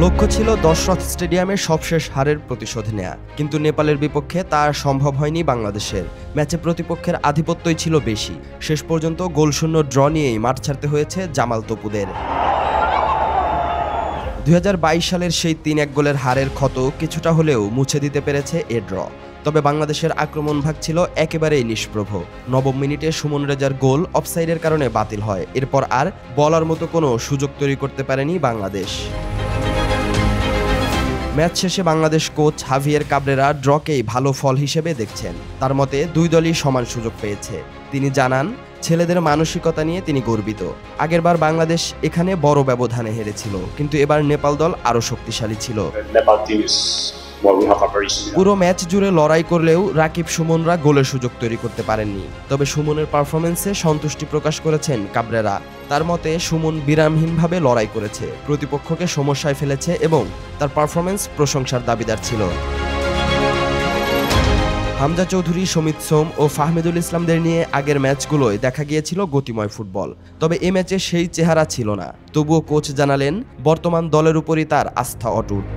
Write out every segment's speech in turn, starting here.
লক্ষ্য ছিল দশরথ স্টেডিয়ামের সবশেষ হারের প্রতিশোধ নেয়া, কিন্তু নেপালের বিপক্ষে তা আর সম্ভব হয়নি বাংলাদেশের। ম্যাচে প্রতিপক্ষের আধিপত্যই ছিল বেশি। শেষ পর্যন্ত গোলশূন্য ড্র নিয়েই মাঠ ছাড়তে হয়েছে জামাল তপুদের। 2022 সালের সেই 3-1 গোলের হারের ক্ষত কিছুটা হলেও মুছে দিতে পেরেছে এ ড্র। তবে বাংলাদেশের আক্রমণ ভাগ ছিল একেবারেই নিষ্প্রভ। নবম মিনিটে সুমন রেজার গোল অফসাইডের কারণে বাতিল হয়। এরপর আর বলার মতো কোনো সুযোগ তৈরি করতে পারেনি বাংলাদেশ। ম্যাচ শেষে বাংলাদেশ কোচ হাভিয়ের কাবরেরা ড্রকেই ভালো ফল হিসেবে দেখছেন। তার মতে দুই দলই সমান সুযোগ পেয়েছে। তিনি জানান, ছেলেদের মানসিকতা নিয়ে তিনি গর্বিত। আগেরবার বাংলাদেশ এখানে বড় ব্যবধানে হেরেছিল, কিন্তু এবার নেপাল দল আরও শক্তিশালী ছিল। পুরো ম্যাচ জুড়ে লড়াই করলেও রাকিব সুমনরা গোলের সুযোগ তৈরি করতে পারেননি। তবে সুমনের পারফরমেন্সে সন্তুষ্টি প্রকাশ করেছেন কাবরেরা। তার মতে সুমন বিরামহীনভাবে লড়াই করেছে, প্রতিপক্ষকে সমস্যায় ফেলেছে এবং তার পারফরমেন্স প্রশংসার দাবিদার ছিল। হামজা চৌধুরী, সমিত সোম ও ফাহমিদুল ইসলামদের নিয়ে আগের ম্যাচগুলোয় দেখা গিয়েছিল গতিময় ফুটবল। তবে এ ম্যাচে সেই চেহারা ছিল না। তবুও কোচ জানালেন, বর্তমান দলের উপরই তার আস্থা অটুট।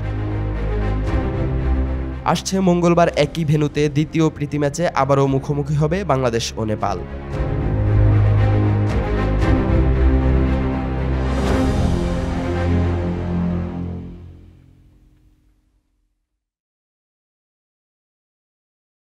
আসছে মঙ্গলবার একই ভেন্যুতে দ্বিতীয় প্রীতি ম্যাচে আবারও মুখোমুখি হবে বাংলাদেশ ও নেপাল।